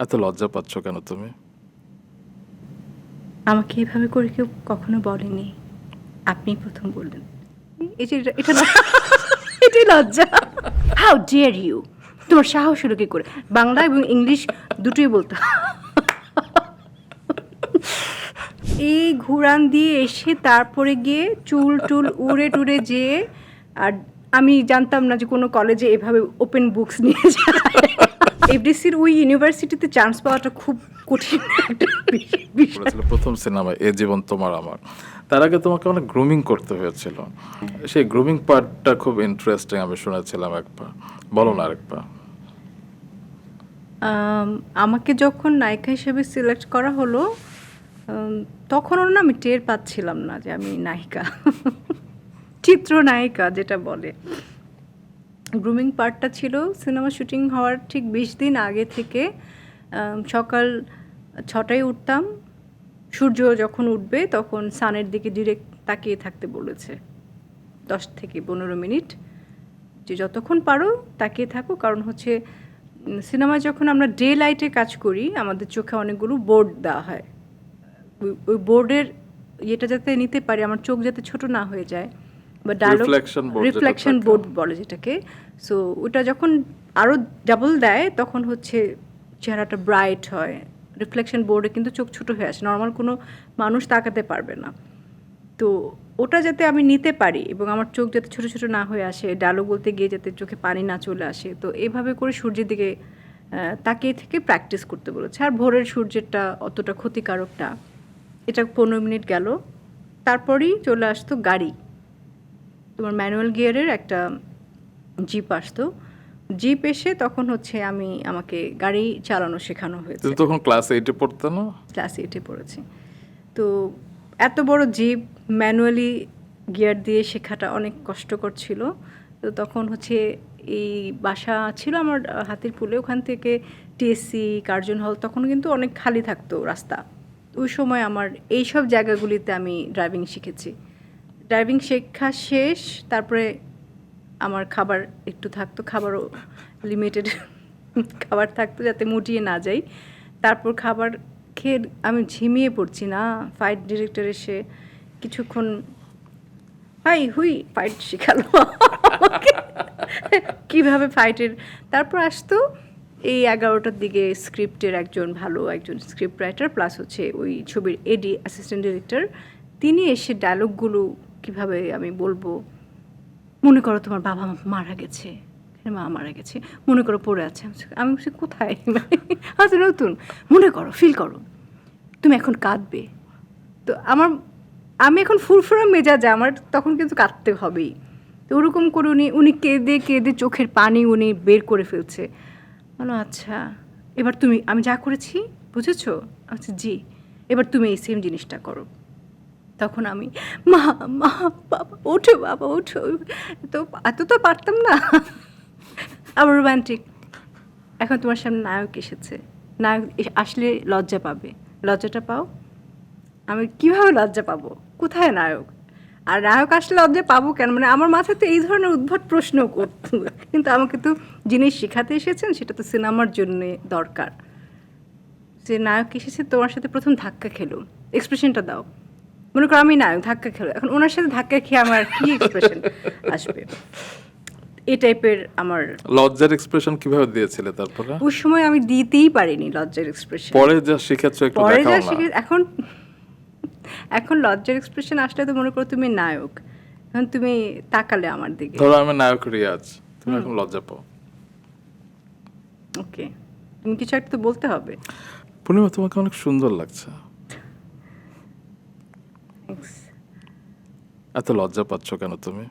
এত লজ্জা পাচ্ছ কেন তুমি? আমাকে এভাবে করে কেউ কখনো বলেনি, আপনিই প্রথম বললেন। এই যে এটা না, এটাই লজ্জা। হাউ ডিয়ার ইউ, তোমার সাহস হলো কি করে বাংলা এবং ইংলিশ দুটোই বলতে হয়? এই ঘুরান দিয়ে এসে তারপরে গিয়ে চুল টুল উড়ে টুড়ে যেয়ে, আর আমি জানতাম না যে কোনো কলেজে এভাবে ওপেন বুকস নিয়ে যায়। এফডিসির ওই ইউনিভার্সিটিতে চান্স পাওয়াটা খুব কঠিন একটা বিষয়। বলেছিল প্রথম সিনেমা এ জীবন তোমার আমার, তার আগে তোমাকে অনেক গ্রুমিং করতে হয়েছিল। সেই গ্রুমিং পার্টটা খুব ইন্টারেস্টিং, আমি শুনেছিলাম একবার। বলো না আরেকবার। আমাকে যখন নায়িকা হিসেবে সিলেক্ট করা হলো, তখনও না আমি টের পাচ্ছিলাম না যে আমি নায়িকা, চিত্রনায়িকা যেটা বলে। গ্রুমিং পার্টটা ছিল সিনেমা শুটিং হওয়ার ঠিক 20 দিন আগে থেকে। সকাল 6টায় উঠতাম, সূর্য যখন উঠবে তখন সানের দিকে ডিরেক্ট তাকিয়ে থাকতে বলেছে 10 থেকে 15 মিনিট, যে যতক্ষণ পারো তাকিয়ে থাকো। কারণ হচ্ছে সিনেমায় যখন আমরা ডে লাইটে কাজ করি আমাদের চোখে অনেকগুলো বোর্ড দেওয়া হয়, ওই বোর্ডের ইয়েটা যাতে নিতে পারি, আমার চোখ যাতে ছোট না হয়ে যায়, বা ডায়লগ রিফ্লেকশন বোর্ড বলে যেটাকে। সো ওটা যখন আরও ডাবল দেয় তখন হচ্ছে চেহারাটা ব্রাইট হয়। রিফ্লেকশন বোর্ডে কিন্তু চোখ ছোট হয়ে আসে, নর্মাল কোনো মানুষ তাকাতে পারবে না। তো ওটা যাতে আমি নিতে পারি এবং আমার চোখ যাতে ছোট ছোট না হয়ে আসে, ডায়লগ বলতে গিয়ে যাতে চোখে পানি না চলে আসে, তো এভাবে করে সূর্যের দিকে তাকিয়ে থেকে প্র্যাকটিস করতে বলেছে। আর ভোরের সূর্যেরটা অতটা ক্ষতিকারক না। এটা 15 মিনিট গেল, তারপরেই চলে আসতো গাড়ি। তোমার ম্যানুয়াল গিয়ারের একটা জিপ আসতো। জিপ এসে তখন হচ্ছে আমাকে গাড়ি চালানো শেখানো হয়েছে। তুমি তখন ক্লাস 8-এ পড়তে না? ক্লাস 8-এ পড়েছি। তো এত বড় জিপ ম্যানুয়ালি গিয়ার দিয়ে শেখাটা অনেক কষ্টকর ছিল। তো তখন হচ্ছে এই বাসা ছিল আমার হাতিরপুলে, ওখান থেকে টিএসসি, কার্জন হল তখন কিন্তু অনেক খালি থাকতো রাস্তা। ওই সময় আমার এইসব জায়গাগুলিতে আমি ড্রাইভিং শিখেছি। ড্রাইভিং শেখা শেষ, তারপরে আমার খাবার একটু থাকতো, খাবারও লিমিটেড খাবার থাকতো যাতে মুটিয়ে না যাই। তারপর খাবার খেয়ে আমি ঝিমিয়ে পড়ছি না, ফাইট ডিরেক্টর এসে কিছুক্ষণ হাই হুই ফাইট শেখালো আমাকে, কীভাবে ফাইটের। তারপর আসতো এই 11টার দিকে স্ক্রিপ্টের একজন স্ক্রিপ্ট রাইটার প্লাস হচ্ছে ওই ছবির এডি অ্যাসিস্ট্যান্ট ডিরেক্টর, তিনি এসে ডায়লগগুলো কীভাবে আমি বলবো। মনে করো তোমার বাবা মারা গেছে, মা মারা গেছে, মনে করো পড়ে আছে। আমি বলছি কোথায়, আচ্ছা নতুন, মনে করো ফিল করো তুমি এখন কাঁদবে। তো আমি এখন ফুরফুরা মেজাজে, আমার তখন কিন্তু কাঁদতে হবেই। তো ওরকম করে উনি কেঁদে কেঁদে চোখের পানি উনি বের করে ফেলছে। বলো আচ্ছা এবার তুমি, আমি যা করেছি বুঝেছো? আচ্ছা জি, এবার তুমি এই সেম জিনিসটা করো। তখন আমি মা মা বাবা ওঠো, বাবা ওঠো। তো এত তো পারতাম না। আবার রোম্যান্টিক, এখন তোমার সামনে নায়ক এসেছে, নায়ক আসলে লজ্জা পাবে, লজ্জাটা পাও। আমি কিভাবে লজ্জা পাবো, কোথায় নায়ক? আর নায়ক আসলে লজ্জা পাবো কেন? মানে আমার মাথায় তো এই ধরনের উদ্ভট প্রশ্ন করতো, কিন্তু আমাকে তো জিনিস শেখাতে এসেছেন, সেটা তো সিনেমার জন্য দরকার। যে নায়ক এসেছে তোমার সাথে প্রথম ধাক্কা খেলো, এক্সপ্রেশনটা দাও। মনে করো আমি নায়ক, ধাক্কা খেলো, এখন ওনার সাথে ধাক্কা খেয়ে আমার কি এক্সপ্রেশন আসবে? এই টাইপের আমার লজ্জার এক্সপ্রেশন কিভাবে দিয়েছিলে তারপরে? ওই সময় আমি দিতেই পারিনি লজ্জার এক্সপ্রেশন। পরে যা শিখেছো একটু পরে যা দেখাও না। শিখে এখন লজ্জার এক্সপ্রেশন আসলে তো মনে করো তুমি নায়ক, এখন তুমি তাকালে আমার দিকে, ধরো আমি নায়ক রিয়াজ, তুমি এখন লজ্জা পাও। ওকে, তুমি কিছু একটা তো বলতে হবে। পূর্ণিমা তোমাকে অনেক সুন্দর লাগছে। Thanks. এত লজ্জা পাচ্ছ কেন তুমি?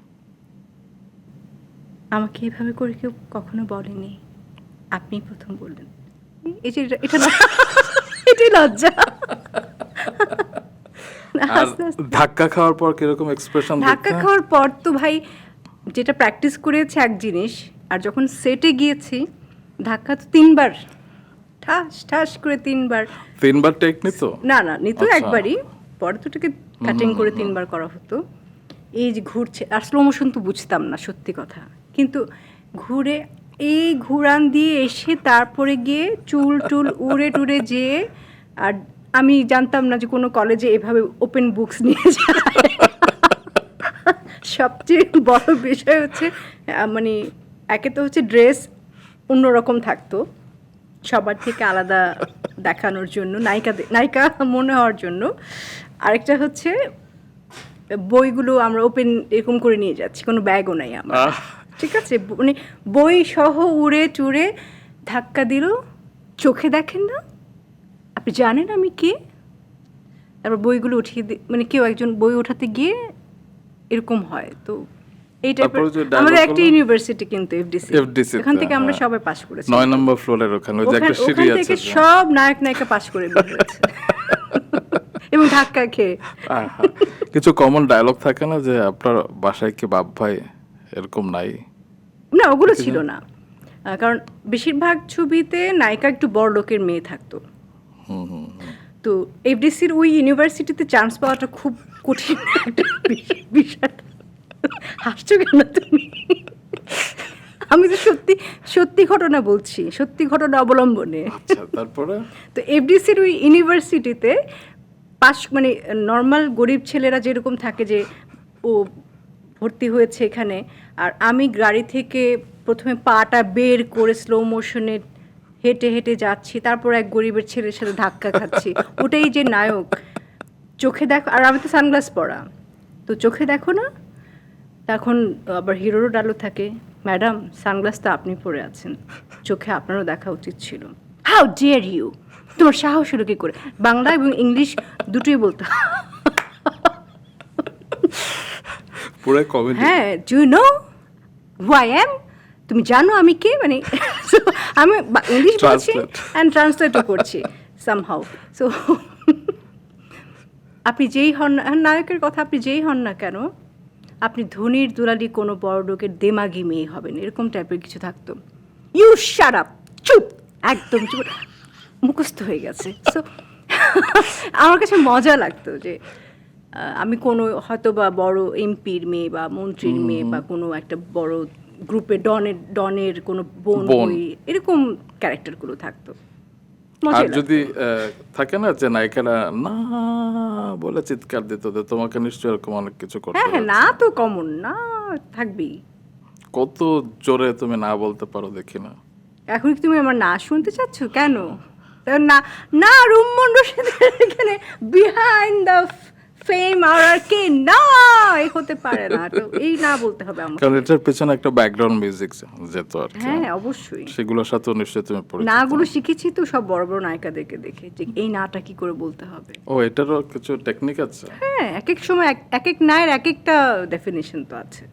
আমাকে এভাবে করে কেউ কখনো বলেনি, আপনি প্রথম বললেন। এই যে এটা না, এটাই লজ্জা। আর আস্তে আস্তে ধাক্কা খাওয়ার পর কিরকম এক্সপ্রেশন ধাক্কা দেখতে? খাওয়ার পর তো ভাই, যেটা প্র্যাকটিস করেছে এক জিনিস, আর যখন সেটে গিয়েছি ধাক্কা তো 3বার, ঠাস ঠাস করে 3বার। 3বার টেক নিতো? না না, নিত আচ্ছা। একবারই, পরে দুটোকে কাটিং করে 3বার করা হতো। এই যে ঘুরছে, আর স্লো মোশন তো বুঝতাম না সত্যি কথা, কিন্তু ঘুরে এই ঘুরান দিয়ে এসে তারপরে গিয়ে চুল টুল উড়ে টুড়ে যেয়ে, আর আমি জানতাম না যে কোনো কলেজে এভাবে ওপেন বুকস নিয়ে যায়। সবচেয়ে বড় বিষয় হচ্ছে মানে একে তো হচ্ছে ড্রেস অন্যরকম থাকতো সবার থেকে আলাদা দেখানোর জন্য, নায়িকা মনে হওয়ার জন্য। আরেকটা হচ্ছে বইগুলো আমরা ওপেন এরকম করে নিয়ে যাচ্ছি, কোনো ব্যাগও নাই আমার, ঠিক আছে? মানে বই সহ উড়ে টুড়ে ধাক্কা দিল, চোখে দেখেন না, আপনি জানেন আমি কে? তারপর বইগুলো উঠিয়ে মানে কেউ একজন বই ওঠাতে গিয়ে এরকম হয়। তো এই টাইপের আমাদের একটা ইউনিভার্সিটি কিন্তু এফডিসি, এখান থেকে আমরা সবাই পাস করেছি 9 নম্বর ফ্লোরের ওখানে ওই যে একটা সিঁড়ি ওখান আছে, থেকে সব নায়িকা পাস করে বের হয়েছে এবং ধাক্কা খেয়ে। কিছু কমন ডায়লগ থাকে না যে আপনার বাসায় কি বাপ ভাই এরকম নাই? না, ওগুলো ছিল না, কারণ বেশিরভাগ ছবিতে নায়িকা একটু বড় লোকের মেয়ে থাকতো। তো এফডিসির ওই ইউনিভার্সিটিতে চান্স পাওয়াটা খুব কঠিন একটা বিষয়। হাসছো কেন তুমি? আমি তো সত্যি সত্যি ঘটনা বলছি, সত্যি ঘটনা অবলম্বনে। আচ্ছা, তারপরে তো এফডিসির ওই ইউনিভার্সিটিতে পাশ মানে নর্মাল গরিব ছেলেরা যেরকম থাকে যে ও ভর্তি হয়েছে এখানে, আর আমি গাড়ি থেকে প্রথমে পাটা বের করে স্লো মোশনে হেঁটে হেঁটে যাচ্ছি, তারপর এক গরিবের ছেলের সাথে ধাক্কা খাচ্ছি, ওটাই যে নায়ক। চোখে দেখো, আর আমি তো সানগ্লাস পরা, তো চোখে দেখো না। তখন আবার হিরোরও ডালো থাকে, ম্যাডাম সানগ্লাস তো আপনি পরে আছেন, চোখে আপনারও দেখা উচিত ছিল। হাউ ডিয়ার ইউ, তোমার সাহস হলো কি করে? বাংলা এবং ইংলিশ দুটোই বলতে। পুরো কমেডি। হ্যাঁ, do you know who I am? তুমি জানো আমি কে? মানে আমি ইংলিশ বলছি অ্যান্ড ট্রান্সলেটও করছি সামহাউ। সো আপনি যেই হন না, নায়কের কথা আপনি যেই হন না কেন, আপনি ধনির দুলালি কোনো বড় লোকের দেমাগি মেয়ে হবেন, এরকম টাইপের কিছু থাকতো। ইউ শাট আপ, চুপ, একদম চুপ, মুখস্থ হয়ে গেছে। সো আমার কাছে মজা লাগতো যে আমি কোনো হয়তো বা বড় এমপির মেয়ে বা মন্ত্রীর মেয়ে বা কোনো একটা বড় গ্রুপে ডনের কোনো বোন হই, এরকম ক্যারেক্টারগুলো থাকতো। আর যদি থাকে না যে নায়িকারা না বলে চিৎকার দিত, তো তোমাকে নিশ্চয়ই এরকম অনেক কিছু করতে হ্যাঁ হ্যাঁ, হয়েছে। না তো কমন, না থাকবেই। কত জোরে তুমি না বলতে পারো দেখি না। এখন কি তুমি আমার না শুনতে চাচ্ছ? কেন না? না, রুম্মন রশিদের এখানে বিহাইন্ড দ্য ফেম আর কে না হতে পারে না, তো এই না বলতে হবে আমার। কারণ এটার পেছনে একটা ব্যাকগ্রাউন্ড মিউজিক যেত আর কি। হ্যাঁ অবশ্যই, সেগুলোর সাথে নিশ্চয়ই তুমি পরিচিত। নাগুলো শিখেছি তো সব বড় বড় নায়িকাদেরকে দেখে, যে এই নাটা কি করে বলতে হবে। ও, এটারও কিছু টেকনিক আছে। হ্যাঁ, এক এক সময় এক এক নায়ের এক একটা ডেফিনেশন তো আছে।